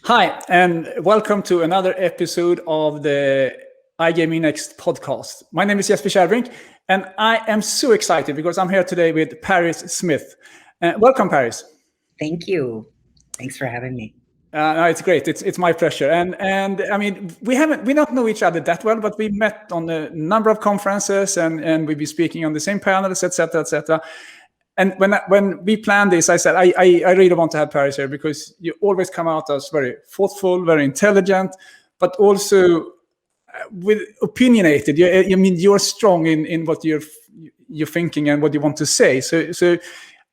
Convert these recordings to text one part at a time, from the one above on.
Hi, and welcome to another episode of the iGaming Next podcast. My name is Jesper Kärrbrink, and I am so excited because I'm here today with Paris Smith. Welcome, Paris. Thank you. Thanks for having me. No, it's great. It's my pleasure. And I mean, we don't know each other that well, but we met on a number of conferences, and we've been speaking on the same panels, etc., etc. And when we planned this, I said, I really want to have Paris here because you always come out as very thoughtful, very intelligent, but also with opinionated. You're strong in what you're thinking and what you want to say. So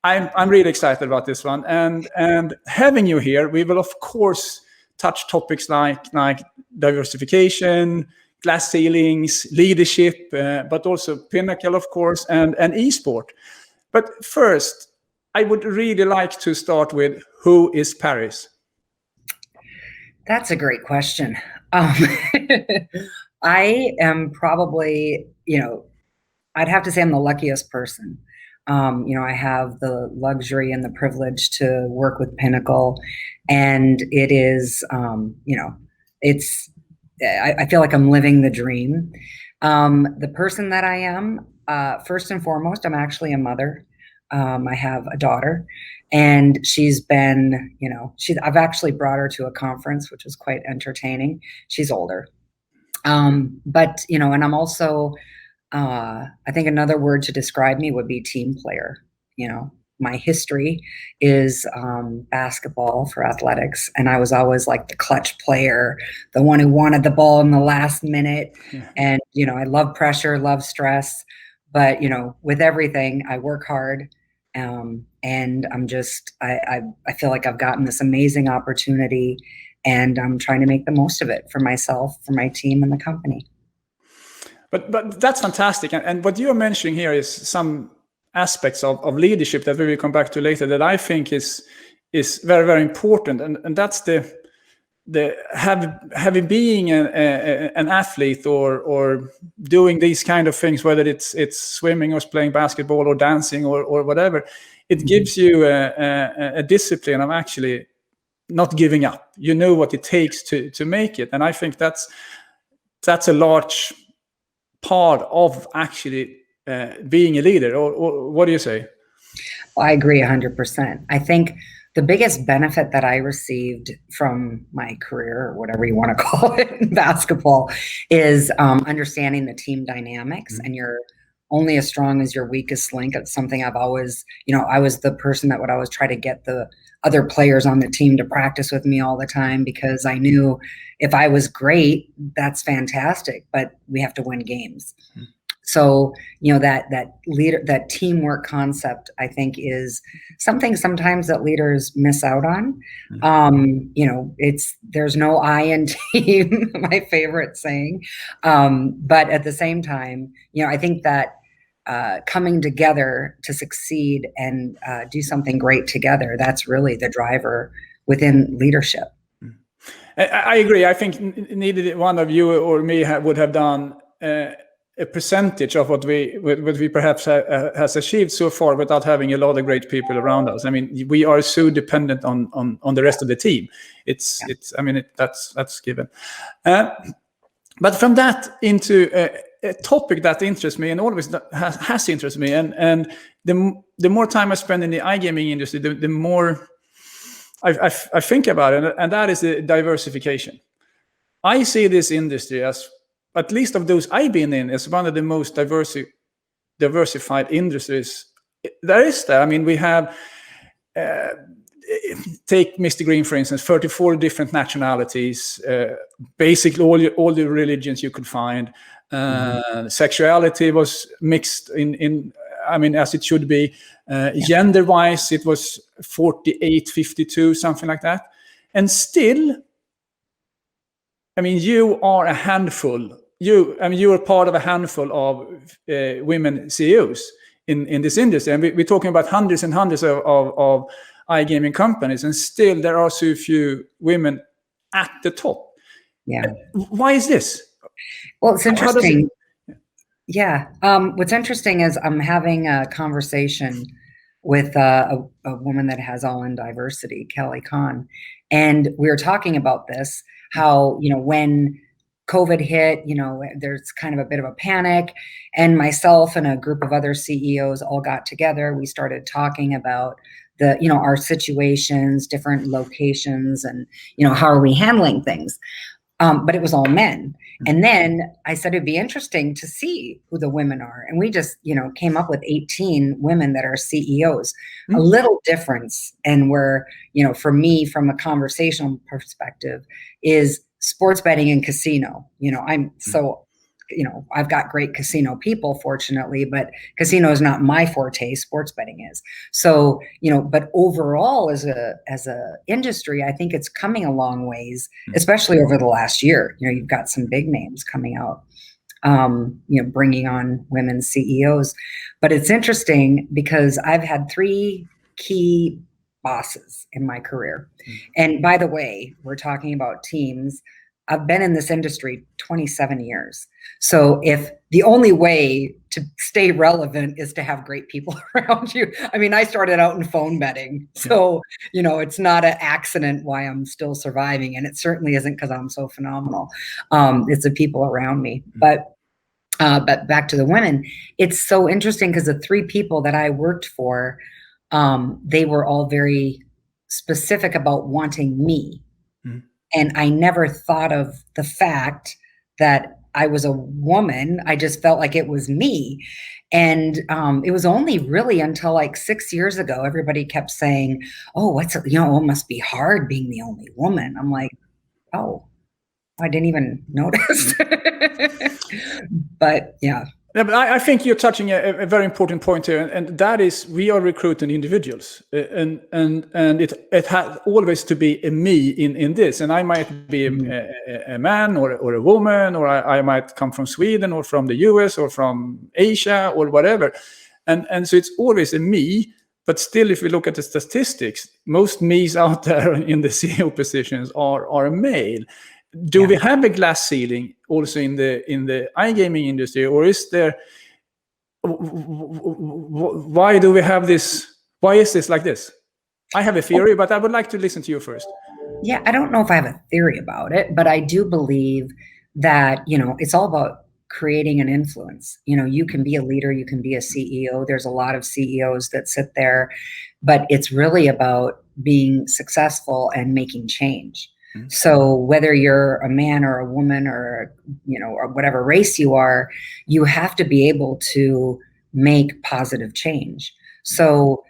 I'm really excited about this one. And having you here, we will of course touch topics like diversification, glass ceilings, leadership, but also Pinnacle, of course, and esport. But first, I would really like to start with, who is Paris? That's a great question. I am probably, I'd have to say I'm the luckiest person. I have the luxury and the privilege to work with Pinnacle, and it is, I feel like I'm living the dream. The person that I am, first and foremost, I'm actually a mother. I have a daughter, and she's been, I've actually brought her to a conference, which was quite entertaining. She's older. But, and I'm also, I think another word to describe me would be team player. My history is basketball for athletics, and I was always like the clutch player, the one who wanted the ball in the last minute. Yeah. And, I love pressure, love stress, but, with everything, I work hard. And I'm just, I feel like I've gotten this amazing opportunity, and I'm trying to make the most of it for myself, for my team, and the company. But that's fantastic. And what you're mentioning here is some aspects of leadership that we will come back to later that I think is very, very important. And that's having being an athlete or doing these kind of things, whether it's swimming or playing basketball or dancing or whatever, it gives you a discipline of actually not giving up. You know what it takes to make it. And I think that's a large part of actually being a leader, or what do you say? Well, I agree 100%. I think the biggest benefit that I received from my career, or whatever you want to call it, in basketball, is understanding the team dynamics. Mm-hmm. And you're only as strong as your weakest link. It's something I've always, I was the person that would always try to get the other players on the team to practice with me all the time, because I knew if I was great, that's fantastic, but we have to win games. Mm-hmm. So, that teamwork concept, I think, is something sometimes that leaders miss out on. Mm-hmm. There's no I in team, my favorite saying. But at the same time, I think that coming together to succeed and do something great together, that's really the driver within leadership. I agree. I think neither one of you or me would have done a percentage of what we perhaps has achieved so far without having a lot of great people around us. I mean, we are so dependent on the rest of the team. That's given. But from that into a topic that interests me and always has interested me, and the more time I spend in the iGaming industry, the more I think about it, and that is the diversification. I see this industry as, at least of those I've been in, as one of the most diversified industries there is there. I mean, we have, take Mr. Green, for instance, 34 different nationalities, basically all the religions you could find. Sexuality was mixed in as it should be. Gender-wise, it was 48-52, something like that. And still, you are a handful. You are part of a handful of women CEOs in this industry, and we're talking about hundreds and hundreds of iGaming companies, and still there are so few women at the top. Yeah. Why is this? Well, it's interesting. Yeah. What's interesting is I'm having a conversation with a woman that has All in Diversity, Kelly Kahn. And we were talking about this, how, when COVID hit, there's kind of a bit of a panic, and myself and a group of other CEOs all got together. We started talking about our situations, different locations, and, how are we handling things? But it was all men. And then I said, it'd be interesting to see who the women are. And we just, came up with 18 women that are CEOs. A little difference. And where, for me, from a conversational perspective, is sports betting and casino. I've got great casino people, fortunately, but casino is not my forte. Sports betting is. So, but overall as a industry, I think it's coming a long ways, especially over the last year. You've got some big names coming out, bringing on women CEOs. But it's interesting because I've had 3 key bosses in my career. And by the way, we're talking about teams. I've been in this industry 27 years. So if the only way to stay relevant is to have great people around you, I started out in phone betting. So, it's not an accident why I'm still surviving. And it certainly isn't because I'm so phenomenal. It's the people around me. But back to the women, it's so interesting because the 3 people that I worked for, they were all very specific about wanting me. And I never thought of the fact that I was a woman. I just felt like it was me. And it was only really until like 6 years ago, everybody kept saying, oh, it must be hard being the only woman. I'm like, oh, I didn't even notice. But yeah. Yeah, but I think you're touching a very important point here, and that is we are recruiting individuals, and it has always to be a me in this, and I might be a man or a woman, or I might come from Sweden or from the US or from Asia or whatever, and so it's always a me. But still, if we look at the statistics, most me's out there in the CEO positions are male. Do we have a glass ceiling also in the iGaming industry, or is there? Why do we have this? Why is this like this? I have a theory, but I would like to listen to you first. Yeah, I don't know if I have a theory about it, but I do believe that it's all about creating an influence. You can be a leader, you can be a CEO. There's a lot of CEOs that sit there, but it's really about being successful and making change. So whether you're a man or a woman or whatever race you are, you have to be able to make positive change. So,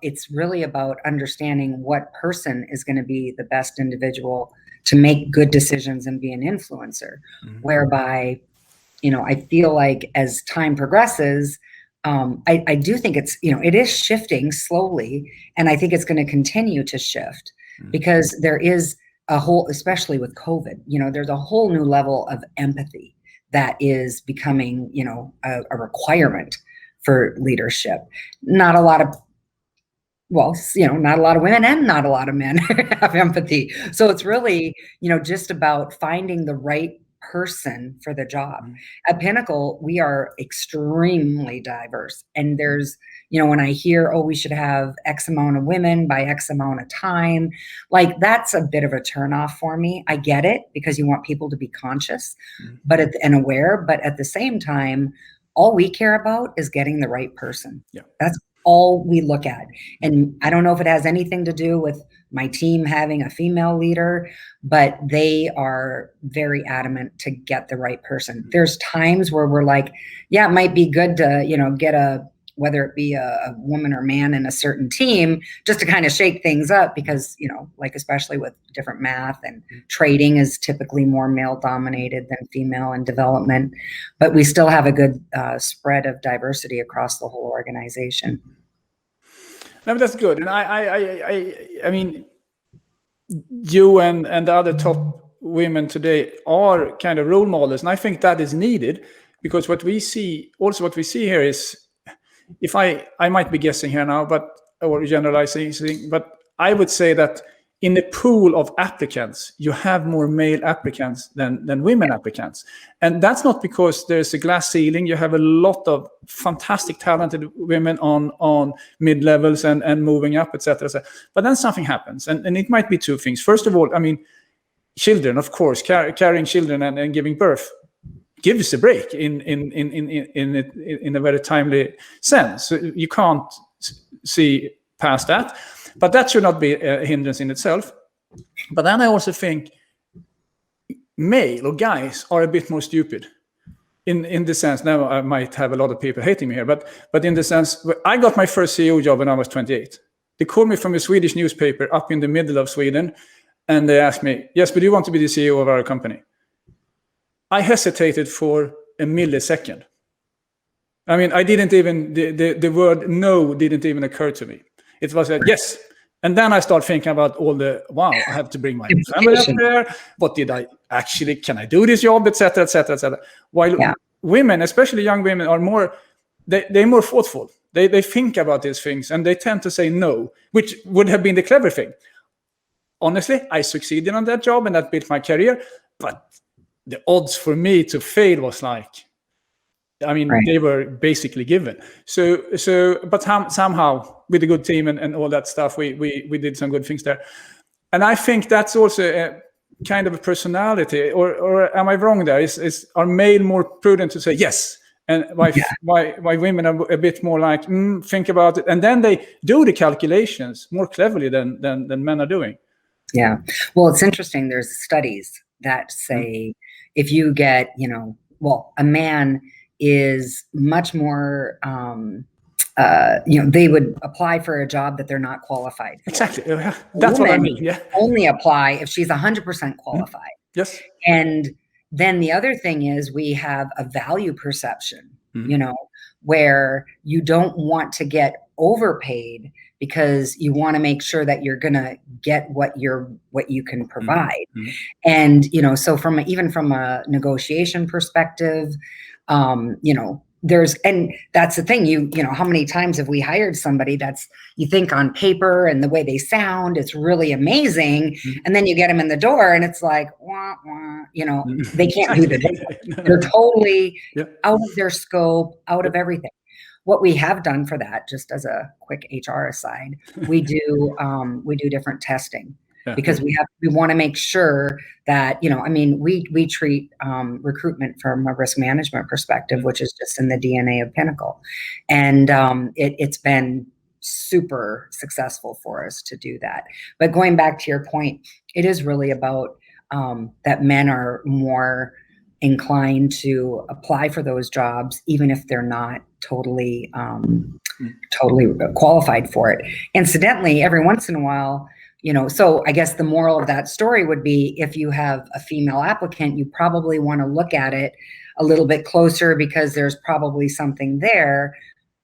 it's really about understanding what person is going to be the best individual to make good decisions and be an influencer, whereby, I feel like as time progresses, I do think it's, it is shifting slowly, and I think it's going to continue to shift because there is a whole, especially with COVID, there's a whole new level of empathy that is becoming, a requirement for leadership. Not a lot of women and not a lot of men have empathy. So it's really, just about finding the right person for the job. At Pinnacle, we are extremely diverse. And there's, when I hear, oh, we should have X amount of women by X amount of time, like that's a bit of a turnoff for me. I get it because you want people to be conscious, and aware, but at the same time, all we care about is getting the right person. Yeah. That's all we look at. And I don't know if it has anything to do with my team having a female leader, but they are very adamant to get the right person. There's times where we're like, yeah, it might be good to, get whether it be a woman or man in a certain team, just to kind of shake things up because, especially with different math and trading is typically more male dominated than female in development, but we still have a good spread of diversity across the whole organization. No, but that's good. And I mean, you and the other top women today are kind of role models. And I think that is needed because what we see here is, if I might be guessing here now, or generalizing, but I would say that in a pool of applicants, you have more male applicants than women applicants. And that's not because there's a glass ceiling. You have a lot of fantastic, talented women on mid-levels and moving up, etc. But then something happens. And it might be two things. First of all, I mean, children, of course, carrying children and giving birth gives a break in a very timely sense. So you can't see past that. But that should not be a hindrance in itself. But then I also think male or guys are a bit more stupid in the sense, now I might have a lot of people hating me here, but in the sense, I got my first CEO job when I was 28. They called me from a Swedish newspaper up in the middle of Sweden, and they asked me, yes, but do you want to be the CEO of our company? I hesitated for a millisecond. I mean, I didn't even, the word no didn't even occur to me. It was a yes. And then I start thinking about all the, wow, I have to bring my family up there. What did I actually, can I do this job, etc., etc., etc. While women, especially young women, are more, they're more thoughtful. They think about these things and they tend to say no, which would have been the clever thing. Honestly, I succeeded on that job and that built my career. But the odds for me to fail was like, I mean, they were basically given. But somehow with a good team and all that stuff, we did some good things there. And I think that's also a kind of a personality, or am I wrong there? Are male more prudent to say yes? And why women are a bit more like, think about it. And then they do the calculations more cleverly than men are doing. Yeah. Well, it's interesting. There's studies that say if you get, a man is much more, they would apply for a job that they're not qualified for. Exactly. That's what I mean. Yeah. Only apply if she's 100% qualified. Yes. And then the other thing is we have a value perception, where you don't want to get overpaid because you want to make sure that you're going to get what you can provide. And, so even from a negotiation perspective, and that's the thing, how many times have we hired somebody that's, you think on paper and the way they sound, it's really amazing. And then you get them in the door and it's like, wah, wah, they can't do the job. They're totally out of their scope, out of everything. What we have done for that, just as a quick HR aside, we do different testing. Because we want to make sure that, we treat recruitment from a risk management perspective, which is just in the DNA of Pinnacle. And it's been super successful for us to do that. But going back to your point, it is really about that men are more inclined to apply for those jobs, even if they're not totally qualified for it. Incidentally, every once in a while, so I guess the moral of that story would be if you have a female applicant, you probably want to look at it a little bit closer because there's probably something there.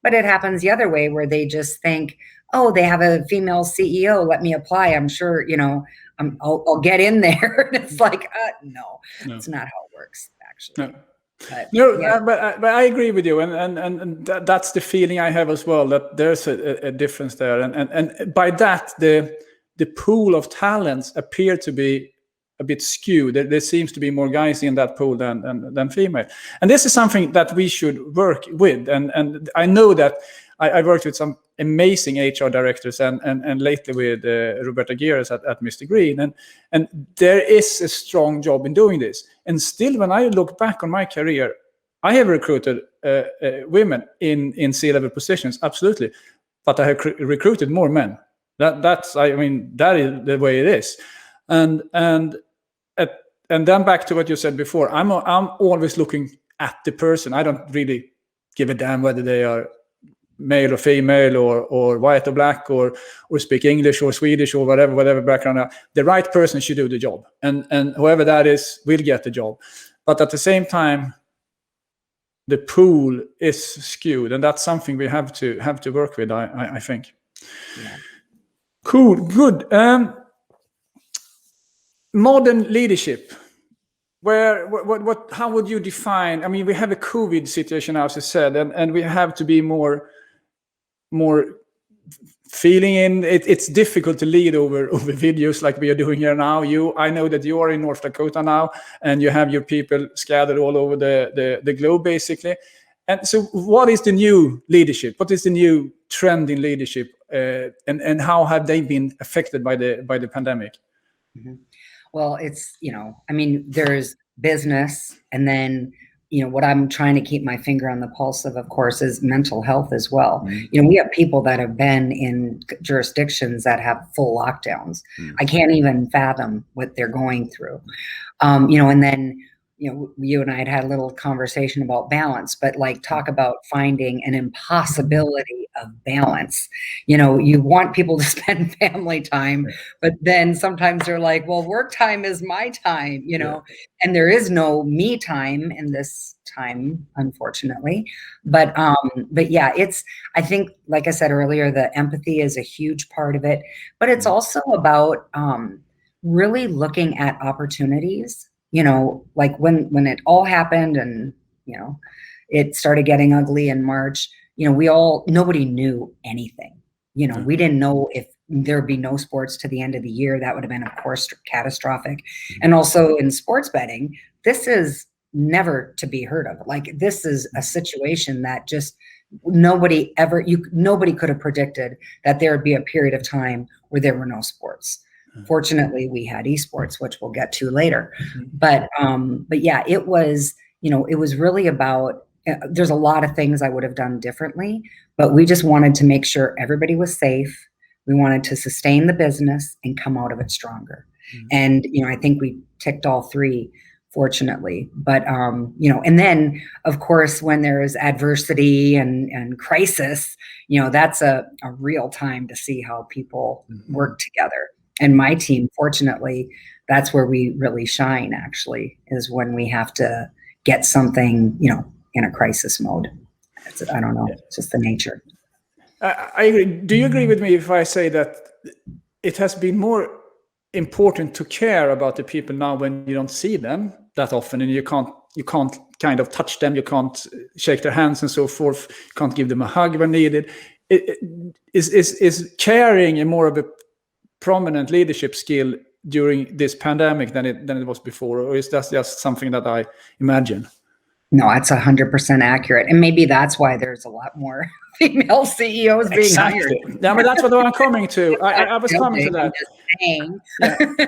But it happens the other way where they just think, oh, they have a female CEO, let me apply. I'm sure, I'll get in there. And it's like, no, it's not how it works, actually. But I agree with you, and that's the feeling I have as well, that there's a difference there. And by that, the pool of talents appear to be a bit skewed. There seems to be more guys in that pool than female. And this is something that we should work with. And I know that I worked with some amazing HR directors and lately with Roberta Gears at Mr. Green. And there is a strong job in doing this. And still, when I look back on my career, I have recruited women in C-level positions, absolutely. But I have recruited more men. That is the way it is, and then back to what you said before. I'm always looking at the person. I don't really give a damn whether they are male or female or white or black or speak English or Swedish or whatever background. The right person should do the job, and whoever that is will get the job. But at the same time, the pool is skewed, and that's something we have to work with. I think. Yeah. Cool, good. Modern leadership. How would you define? I mean, we have a COVID situation, as I said, and we have to be more feeling in it. It's difficult to lead over videos like we are doing here now. I know that you are in North Dakota now, and you have your people scattered all over the globe, basically. And so what is the new leadership? What is the new trend in leadership? And how have they been affected by the pandemic? Mm-hmm. Well, it's, I mean, there's business, and then, what I'm trying to keep my finger on the pulse of course, is mental health as well. Mm-hmm. We have people that have been in jurisdictions that have full lockdowns. Mm-hmm. I can't even fathom what they're going through. And then, you and I had a little conversation about balance, but like talk about finding an impossibility of balance. You want people to spend family time, but then sometimes they're like, well, work time is my time, and there is no me time in this time, unfortunately. But yeah, I think, like I said earlier, the empathy is a huge part of it, but it's also about really looking at opportunities. Like when it all happened and, it started getting ugly in March, nobody knew anything. We didn't know if there'd be no sports to the end of the year. That would have been, of course, catastrophic. And also in sports betting, this is never to be heard of. Like, this is a situation that just nobody could have predicted that there would be a period of time where there were no sports. Fortunately, we had esports, which we'll get to later. Mm-hmm. But yeah, it was really about, there's a lot of things I would have done differently, but we just wanted to make sure everybody was safe. We wanted to sustain the business and come out of it stronger. Mm-hmm. And, I think we ticked all three, fortunately. But, and then, of course, when there's adversity and crisis, that's a real time to see how people work together. And my team, fortunately, that's where we really shine, actually, is when we have to get something, in a crisis mode. I don't know, it's just the nature. I agree. Do you agree with me if I say that it has been more important to care about the people now when you don't see them that often, and you can't kind of touch them, you can't shake their hands and so forth, you can't give them a hug when needed? Is caring a more of a prominent leadership skill during this pandemic than it was before, or is that just something that I imagine? No, it's 100% accurate, and maybe that's why there's a lot more female CEOs being hired. Yeah, but that's what I'm coming to. I was coming to that. Yeah.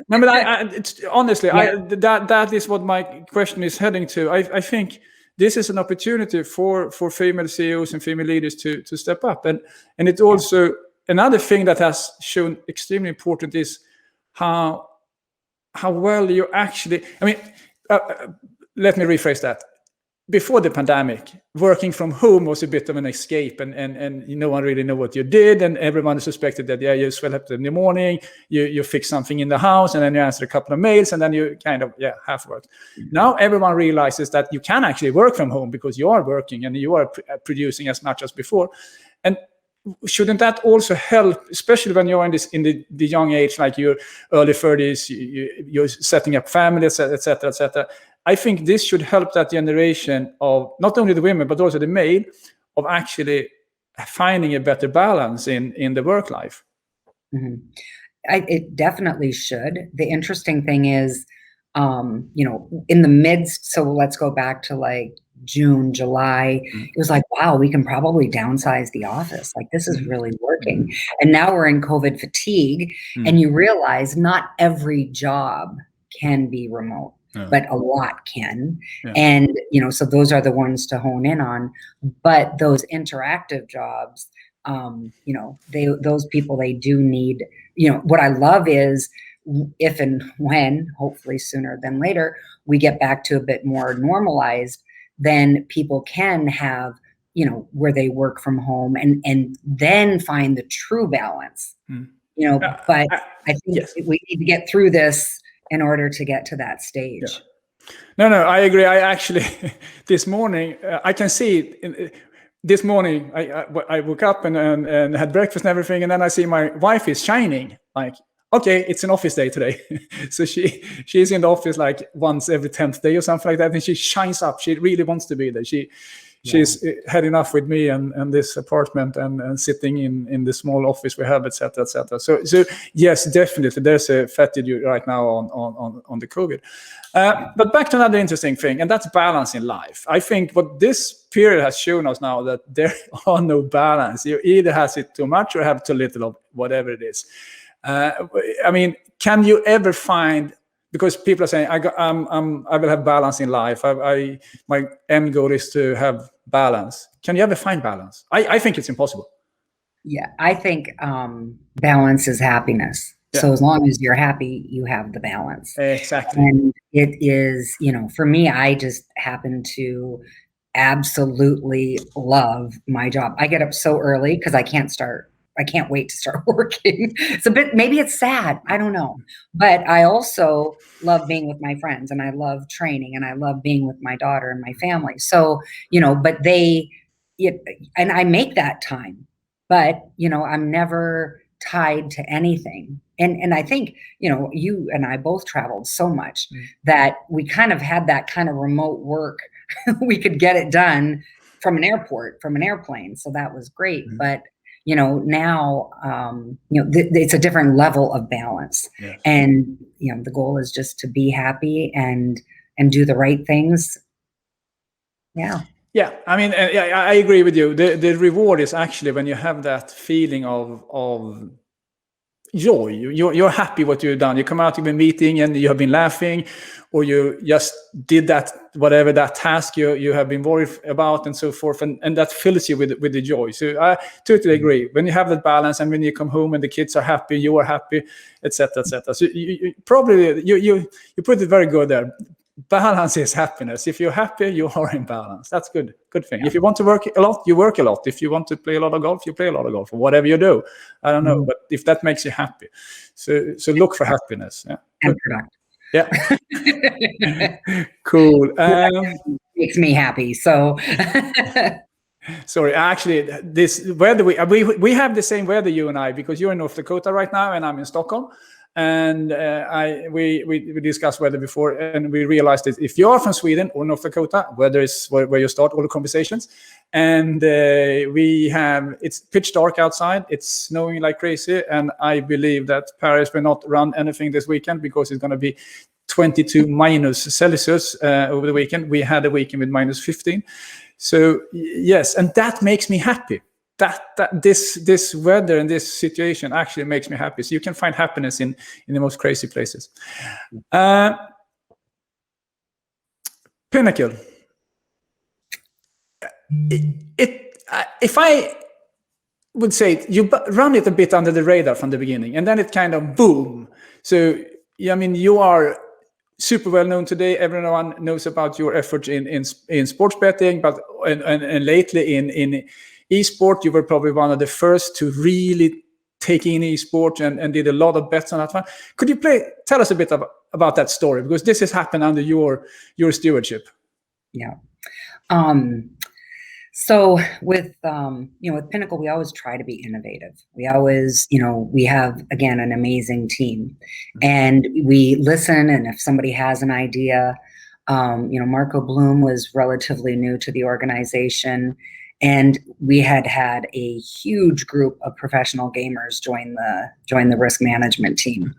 No, but it's honestly, that is what my question is heading to. I think this is an opportunity for female CEOs and female leaders to step up, and it's also another thing that has shown extremely important is how well you actually. I mean, let me rephrase that. Before the pandemic, working from home was a bit of an escape, and no one really knew what you did, and everyone suspected that you slept in the morning, you fix something in the house, and then you answer a couple of mails, and then you kind of half worked. Now everyone realizes that you can actually work from home because you are working and you are producing as much as before, and shouldn't that also help, especially when you're in the young age, like your early 30s, you're setting up families, etc., etc. I think this should help that generation of not only the women, but also the male, of actually finding a better balance in the work life. Mm-hmm. It definitely should. The interesting thing is, in the midst, so let's go back to like June, July, it was like, wow, we can probably downsize the office. Like, this is really working. And now we're in COVID fatigue, and you realize not every job can be remote. But a lot can. Yeah. And, so those are the ones to hone in on. But those interactive jobs, those people, they do need, what I love is if and when, hopefully sooner than later, we get back to a bit more normalized, then people can have, where they work from home and then find the true balance, but I think we need to get through this in order to get to that stage. Yeah. No, I agree. I actually, this morning, I can see this morning, I woke up and had breakfast and everything, and then I see my wife is shining. Like, okay, it's an office day today. So she's in the office like once every 10th day or something like that, and she shines up. She really wants to be there. she's had enough with me and this apartment and sitting in the small office we have, etc., etc. So yes, definitely, there's a fatigue right now on the COVID. But back to another interesting thing, and that's balance in life. I think what this period has shown us now, that there are no balance. You either has it too much or have too little of whatever it is. I mean, can you ever find? Because people are saying, I will have balance in life. My end goal is to have balance. Can you ever find balance? I think it's impossible. Yeah, I think balance is happiness. Yeah. So as long as you're happy, you have the balance. Exactly. And it is, for me, I just happen to absolutely love my job. I get up so early because I can't wait to start working. It's a bit, maybe it's sad, I don't know. But I also love being with my friends, and I love training, and I love being with my daughter and my family. So, but and I make that time, but, I'm never tied to anything. And I think, you and I both traveled so much that we kind of had that kind of remote work. We could get it done from an airport, from an airplane. So that was great. But now, it's a different level of balance. Yes. And, the goal is just to be happy and do the right things. Yeah. Yeah. I mean, I agree with you. The reward is actually when you have that feeling of joy. You're happy what you've done. You come out of a meeting and you have been laughing, or you just did that, whatever that task you have been worried about, and so forth, and that fills you with the joy. So I totally agree. When you have that balance, and when you come home and the kids are happy, you are happy, etc., etc. So you put it very good there. Balance is happiness. If you're happy, you are in balance. That's good thing. Yeah. If you want to work a lot, you work a lot. If you want to play a lot of golf, you play a lot of golf, or whatever you do. I don't know, but if that makes you happy, so look for happiness. Yeah. And productive. Yeah. Cool. Makes me happy. So. Sorry, actually, this weather we have the same weather, you and I, because you're in North Dakota right now, and I'm in Stockholm. And we discussed weather before, and we realized that if you are from Sweden or North Dakota, weather is where you start all the conversations. And it's pitch dark outside, it's snowing like crazy, and I believe that Paris will not run anything this weekend because it's going to be 22 minus Celsius over the weekend. We had a weekend with minus 15. So yes, and that makes me happy. That this weather and this situation actually makes me happy. So you can find happiness in the most crazy places. Pinnacle. If I would say you run it a bit under the radar from the beginning, and then it kind of boom. So I mean, you are super well known today. Everyone knows about your efforts in sports betting, but and lately in esport, you were probably one of the first to really take in esport and did a lot of bets on that one. Could you tell us a bit about that story? Because this has happened under your stewardship. Yeah. So with Pinnacle, we always try to be innovative. We always, we have, again, an amazing team, and we listen. And if somebody has an idea, Marco Bloom was relatively new to the organization, and we had a huge group of professional gamers join the risk management team.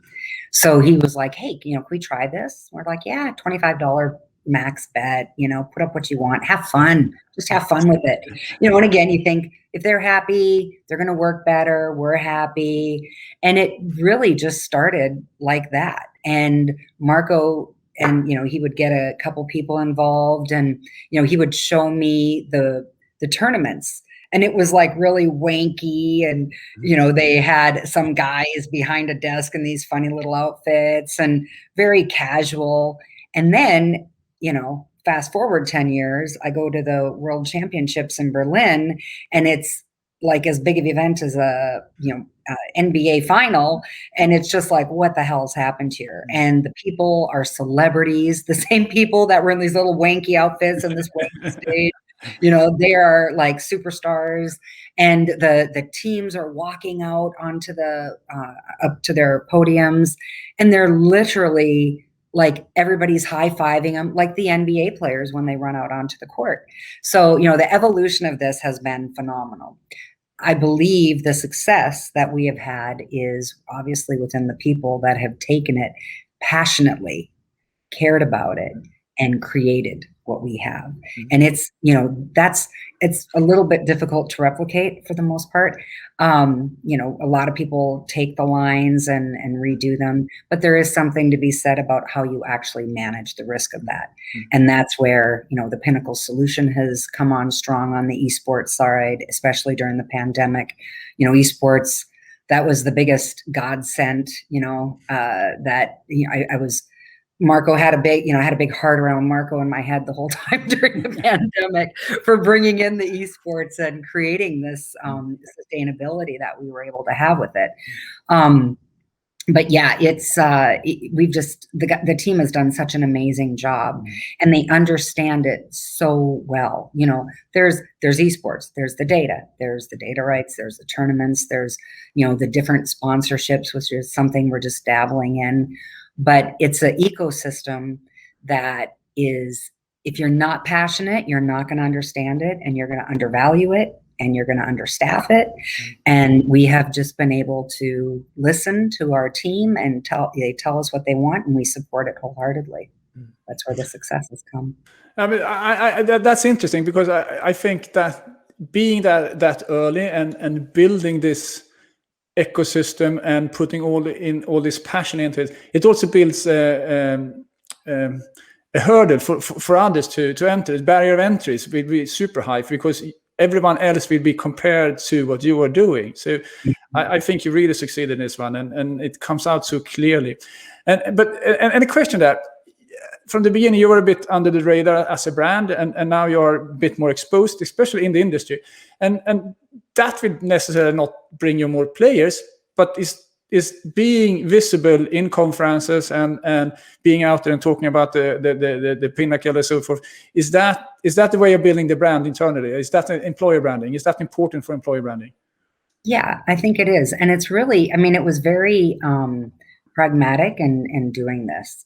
So he was like, "Hey, can we try this?" We're like, "Yeah, $25 max bet. Put up what you want. Have fun. Just have fun with it." And again, you think if they're happy, they're going to work better. We're happy, and it really just started like that. And Marco, and he would get a couple people involved, and he would show me the tournaments, and it was like really wanky, and they had some guys behind a desk in these funny little outfits and very casual. And then fast forward 10 years, I go to the World Championships in Berlin, and it's like as big of an event as a NBA final, and it's just like, what the hell's happened here? And the people are celebrities, the same people that were in these little wanky outfits on this wanky stage. They are like superstars, and the teams are walking out onto up to their podiums, and they're literally like everybody's high-fiving them like the NBA players when they run out onto the court. So, the evolution of this has been phenomenal. I believe the success that we have had is obviously within the people that have taken it passionately, cared about it, and created what we have. And it's, it's a little bit difficult to replicate for the most part. A lot of people take the lines and redo them, but there is something to be said about how you actually manage the risk of that. And that's where, the Pinnacle solution has come on strong on the esports side, especially during the pandemic. Esports, that was the biggest godsend, that I was, Marco had a big, I had a big heart around Marco in my head the whole time during the pandemic for bringing in the esports and creating this sustainability that we were able to have with it. But yeah, it's we've just the team has done such an amazing job, and they understand it so well. There's esports, there's the data rights, there's the tournaments, there's the different sponsorships, which is something we're just dabbling in. But it's an ecosystem that is, if you're not passionate, you're not going to understand it, and you're going to undervalue it, and you're going to understaff it. And we have just been able to listen to our team, and they tell us what they want, and we support it wholeheartedly. That's where the success has come. I mean, that's interesting, because I think that being that early and building this ecosystem and putting all this passion into it, it also builds a hurdle for others to enter. The barrier of entries will be super high, because everyone else will be compared to what you are doing. So I think you really succeeded in this one, and it comes out so clearly. And a question that from the beginning you were a bit under the radar as a brand, and now you're a bit more exposed, especially in the industry, and that will necessarily not bring you more players, but is being visible in conferences and being out there and talking about the Pinnacle and so forth. Is that the way of building the brand internally? Is that employer branding? Is that important for employer branding? Yeah, I think it is. And it's really, it was very pragmatic in doing this.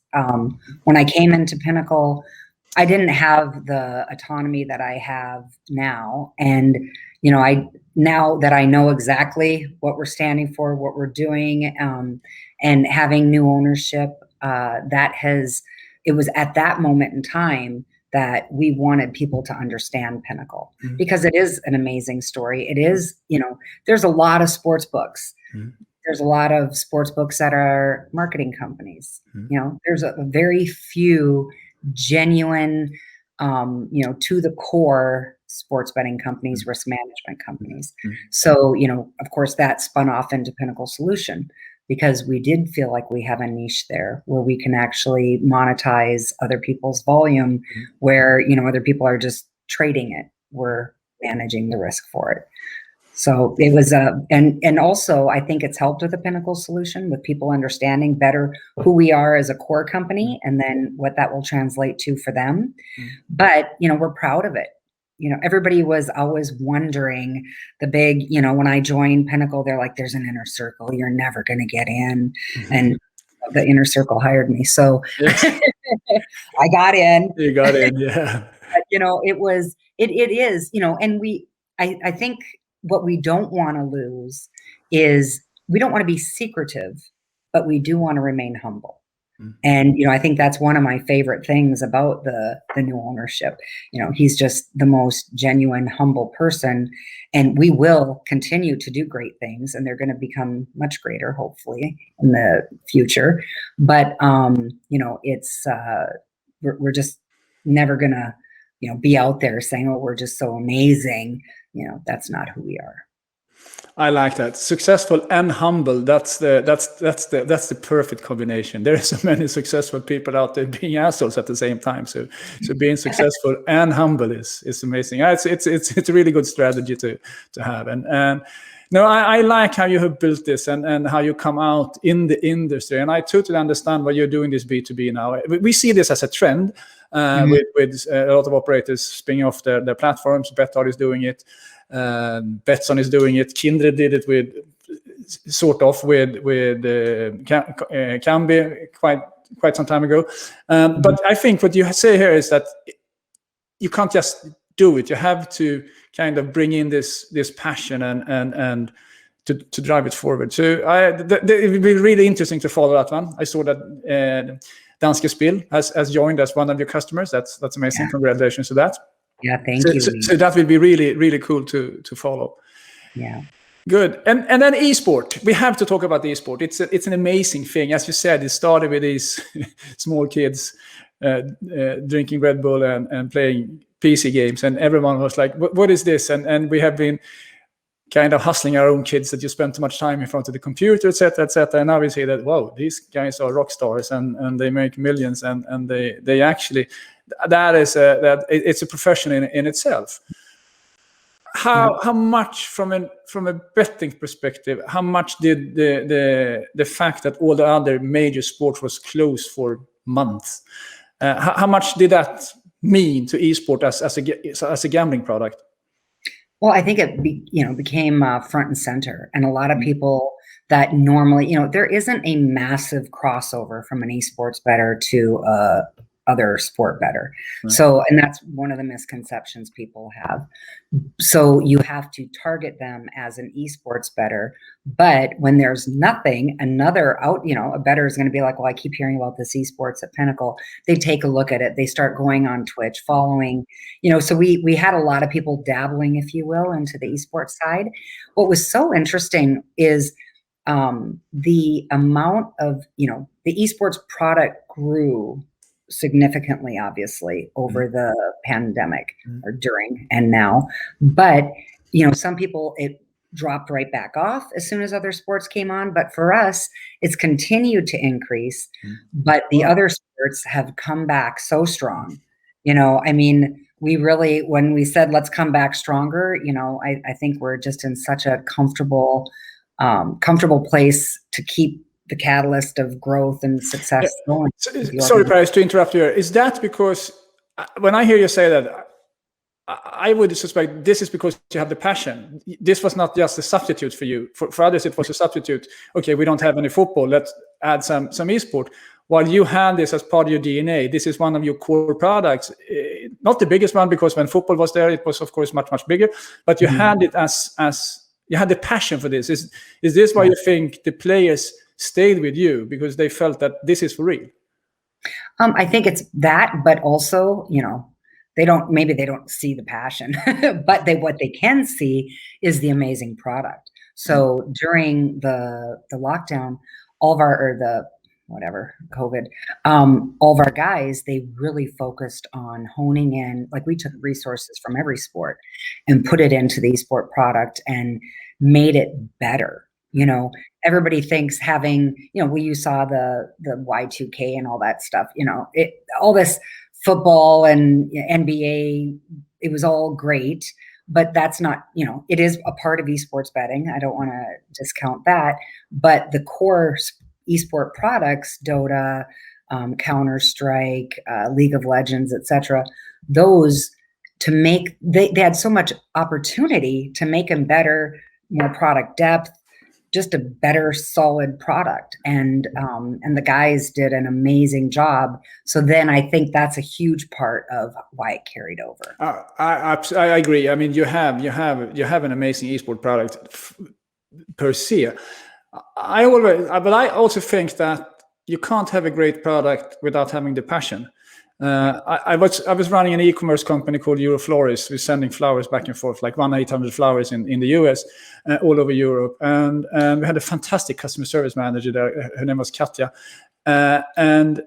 When I came into Pinnacle, I didn't have the autonomy that I have now. And now that I know exactly what we're standing for, what we're doing, and having new ownership, it was at that moment in time that we wanted people to understand Pinnacle, because it is an amazing story. It is, there's a lot of sports books. There's a lot of sports books that are marketing companies. There's a very few genuine, to the core sports betting companies, risk management companies. So, of course, that spun off into Pinnacle Solution, because we did feel like we have a niche there where we can actually monetize other people's volume, where, other people are just trading it. We're managing the risk for it. So it was and also I think it's helped with the Pinnacle Solution, with people understanding better who we are as a core company, and then what that will translate to for them. But, we're proud of it. Everybody was always wondering the big, when I joined Pinnacle, they're like, there's an inner circle, you're never going to get in. And the inner circle hired me. So yes. I got in. You got in, yeah. But, it is, and I think what we don't want to lose is we don't want to be secretive, but we do want to remain humble. And, I think that's one of my favorite things about the new ownership. He's just the most genuine, humble person, and we will continue to do great things, and they're going to become much greater, hopefully, in the future. But, it's, we're just never going to, be out there saying, oh, we're just so amazing. That's not who we are. I like that. Successful and humble. That's the perfect combination. There are so many successful people out there being assholes at the same time. So being successful and humble is amazing. It's a really good strategy to have. And no, I like how you have built this and how you come out in the industry. And I totally understand why you're doing this B2B now. We see this as a trend with a lot of operators spinning off their platforms. Betthard is doing it. Betsson is doing it. Kindred did it with Kambi quite quite some time ago. But I think what you say here is that you can't just do it. You have to kind of bring in this passion and to drive it forward. So it would be really interesting to follow that one. I saw that Danske Spil has joined as one of your customers. That's amazing. Yeah. Congratulations to that. Yeah, thank you. So that will be really, really cool to follow. Yeah. Good. And then esport. We have to talk about the esport. It's an amazing thing. As you said, it started with these small kids drinking Red Bull and playing PC games, and everyone was like, what is this? And we have been kind of hustling our own kids that you spend too much time in front of the computer, etc., etc. And now we see that, wow, these guys are rock stars and they make millions, and they actually, it's a profession in itself. How much from a betting perspective, how much did the fact that all the other major sports was closed for months, how much did that mean to esport as a gambling product? Well, I think it became front and center, and a lot of people that normally, there isn't a massive crossover from an esports bettor to other sport bettor. Right. So, and that's one of the misconceptions people have. So you have to target them as an esports bettor, but when there's nothing, a bettor is going to be like, well, I keep hearing about this esports at Pinnacle. They take a look at it. They start going on Twitch, following, so we had a lot of people dabbling, if you will, into the esports side. What was so interesting is the amount of, the esports product grew significantly, obviously, over the pandemic or during and now. But, some people, it dropped right back off as soon as other sports came on. But for us, it's continued to increase. But the other sports have come back so strong. We really, when we said, let's come back stronger, I think we're just in such a comfortable place to keep the catalyst of growth and success going. Sorry, Paris, to interrupt you. Is that because when I hear you say that, I would suspect this is because you have the passion. This was not just a substitute for you. For others, it was a substitute. Okay, we don't have any football. Let's add some esport. While you had this as part of your DNA, this is one of your core products. Not the biggest one, because when football was there, it was, of course, much, much bigger. But you had it as you had the passion for this. Is this why you think the players stayed with you, because they felt that this is for real? I think it's that, but also, they don't see the passion, but what they can see is the amazing product. So during the lockdown, all of our, COVID, all of our guys, they really focused on honing in, like we took resources from every sport and put it into the esport product and made it better. Everybody thinks having, you saw the Y2K and all that stuff, all this football and NBA, it was all great, but that's not, it is a part of esports betting. I don't want to discount that, but the core esport products, Dota, Counter-Strike, League of Legends, etc., those they had so much opportunity to make them better, more product depth, just a better, solid product. And the guys did an amazing job. So then I think that's a huge part of why it carried over. I agree. I mean, you have an amazing esport product per se. But I also think that you can't have a great product without having the passion. I was running an e-commerce company called Euroflorist. We're sending flowers back and forth, like 1-800 flowers in the US, all over Europe. And we had a fantastic customer service manager there. Her name was Katja. And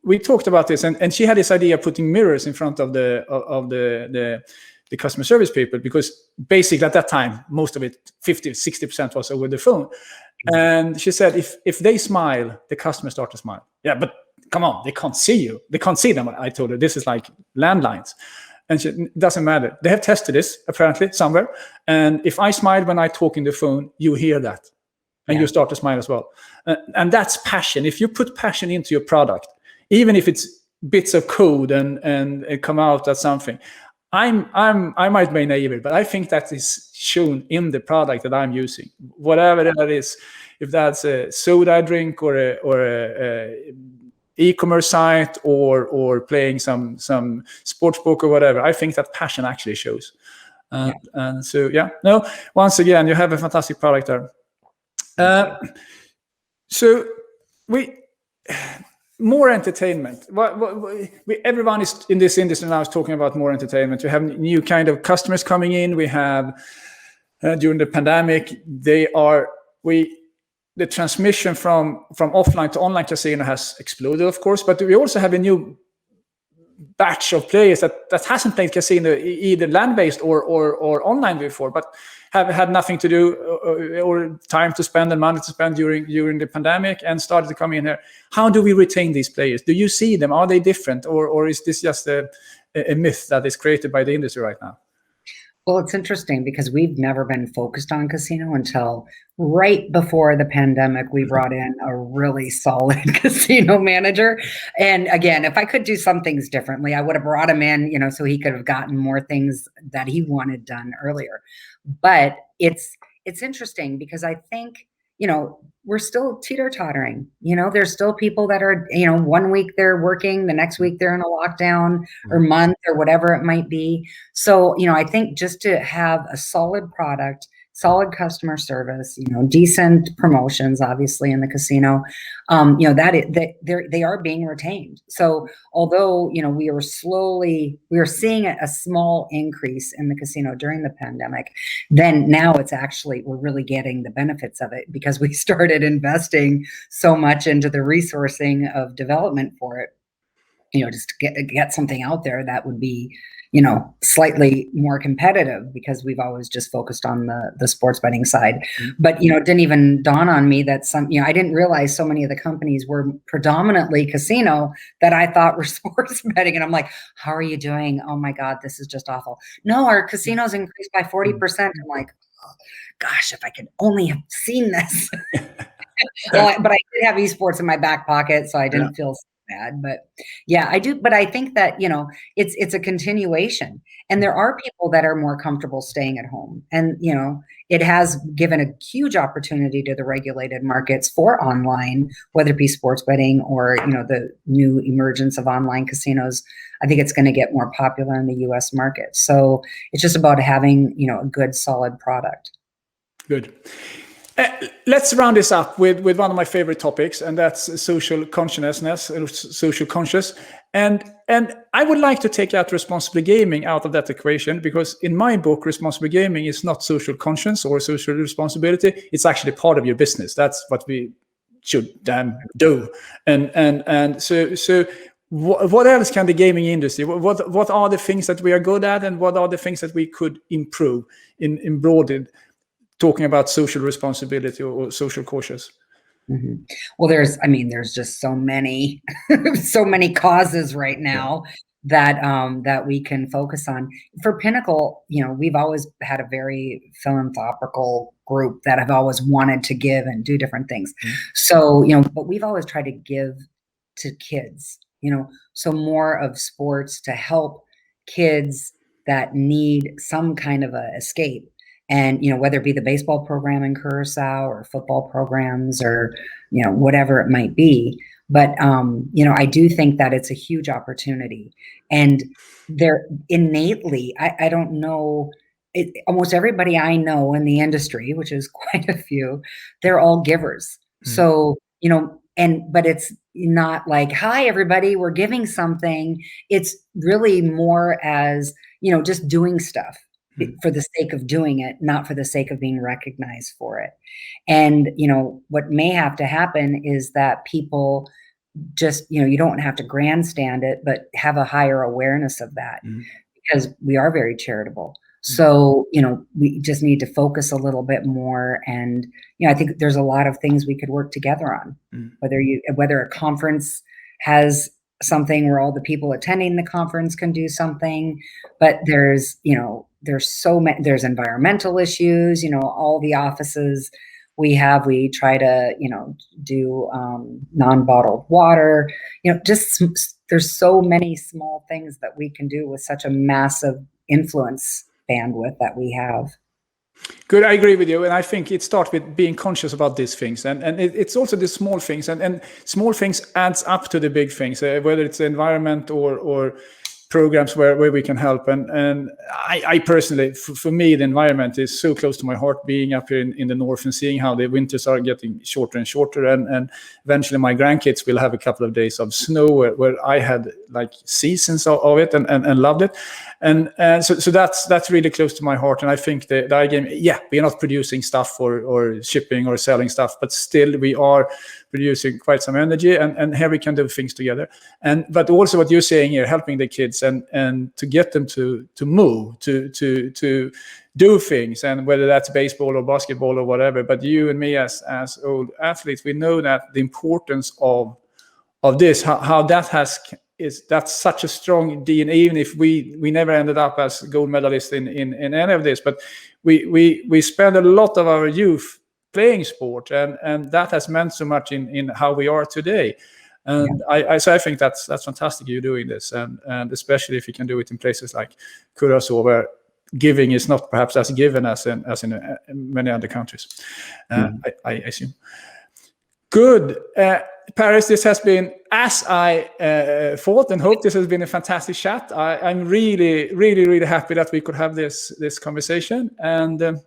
we talked about this, and she had this idea of putting mirrors in front of the customer service people, because basically at that time, most of it, 50-60% was over the phone. And she said, if they smile, the customers start to smile. Yeah, but come on, they can't see you. They can't see them. I told her, this is like landlines. And it doesn't matter. They have tested this, apparently, somewhere. And if I smile when I talk in the phone, you hear that. And you start to smile as well. And that's passion. If you put passion into your product, even if it's bits of code and come out as something, I might be naive, but I think that is shown in the product that I'm using, whatever that is. If that's a soda drink or a e-commerce site or playing some sports book or whatever, I think that passion actually shows. And so, once again, you have a fantastic product there. So more entertainment. Everyone is in this industry now is talking about more entertainment. We have new kind of customers coming in. We have during the pandemic, the transmission from offline to online casino has exploded, of course, but we also have a new batch of players that hasn't played casino either land-based or online before, but have had nothing to do or time to spend and money to spend during the pandemic and started to come in here. How do we retain these players? Do you see them? Are they different, or is this just a myth that is created by the industry right now? Well, it's interesting because we've never been focused on casino until right before the pandemic. We brought in a really solid casino manager. And again, if I could do some things differently, I would have brought him in, so he could have gotten more things that he wanted done earlier. But it's interesting because I think, we're still teeter-tottering. There's still people that are, 1 week they're working, the next week they're in a lockdown or month or whatever it might be. So, I think just to have a solid product, solid customer service, decent promotions, obviously in the casino, they are being retained. So although, we are seeing a small increase in the casino during the pandemic, then now we're really getting the benefits of it because we started investing so much into the resourcing of development for it, just to get something out there that would be, slightly more competitive because we've always just focused on the sports betting side. But, it didn't even dawn on me that I didn't realize so many of the companies were predominantly casino that I thought were sports betting. And I'm like, how are you doing? Oh my God, this is just awful. No, our casinos increased by 40%. I'm like, oh, gosh, if I could only have seen this. But I did have esports in my back pocket, so I didn't feel bad. But I do. But I think that, it's a continuation. And there are people that are more comfortable staying at home. And, it has given a huge opportunity to the regulated markets for online, whether it be sports betting or, the new emergence of online casinos. I think it's going to get more popular in the US market. So it's just about having, a good, solid product. Good. Let's round this up with one of my favorite topics, and that's social consciousness, social conscious. And I would like to take out responsible gaming out of that equation, because in my book, responsible gaming is not social conscience or social responsibility. It's actually part of your business. That's what we should do. And so what else can the gaming industry? What are the things that we are good at, and what are the things that we could improve in broadened? Talking about social responsibility or social cautious. Mm-hmm. Well, there's just so many, so many causes right now that we can focus on. For Pinnacle, we've always had a very philanthropical group that have always wanted to give and do different things. Mm-hmm. So, but we've always tried to give to kids, so more of sports to help kids that need some kind of a escape. And, whether it be the baseball program in Curacao or football programs or, whatever it might be. But, I do think that it's a huge opportunity. And they're innately, I don't know, almost everybody I know in the industry, which is quite a few, they're all givers. Mm-hmm. So, but it's not like, hi, everybody, we're giving something. It's really more as, just doing stuff for the sake of doing it, not for the sake of being recognized for it. And, what may have to happen is that people just, you don't have to grandstand it, but have a higher awareness of that, because we are very charitable. So, we just need to focus a little bit more. And, I think there's a lot of things we could work together on, whether a conference has something where all the people attending the conference can do something, but there's so many, there's environmental issues, all the offices we try to, do non-bottled water, there's so many small things that we can do with such a massive influence bandwidth that we have. Good, I agree with you, and I think it starts with being conscious about these things, and it's also the small things, and small things adds up to the big things, whether it's the environment or programs where we can help. And I personally, for me, the environment is so close to my heart, being up here in the north and seeing how the winters are getting shorter and shorter, and eventually my grandkids will have a couple of days of snow where I had like seasons of it and loved it. And so that's really close to my heart. And I think the iGaming, we are not producing stuff or shipping or selling stuff, but still we are producing quite some energy, and here we can do things together. But also what you're saying here, helping the kids and to get them to move, to do things, and whether that's baseball or basketball or whatever. But you and me as old athletes, we know that the importance of this, how that that's such a strong DNA, even if we never ended up as gold medalists in any of this, but we spend a lot of our youth playing sport, and that has meant so much in how we are today. And so I think that's fantastic you're doing this, and especially if you can do it in places like Curacao, where giving is not perhaps as given as in many other countries. I assume. Good. Paris, this has been, as I thought and hoped, this has been a fantastic chat. I'm really, really, really happy that we could have this conversation, and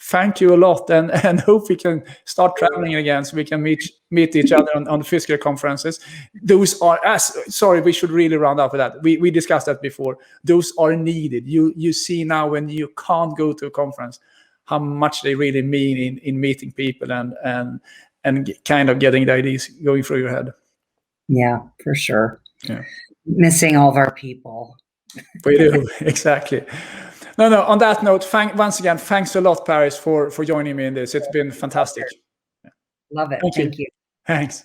thank you a lot, and hope we can start traveling again so we can meet each other on the physical conferences. Those are, sorry, we should really round up with that. We discussed that before. Those are needed. You see now when you can't go to a conference, how much they really mean in meeting people and kind of getting the ideas going through your head. Yeah, for sure. Yeah. Missing all of our people. We do, exactly. No, on that note, once again, thanks a lot, Paris, for joining me in this. It's been fantastic. Love it. Thank you. Thanks.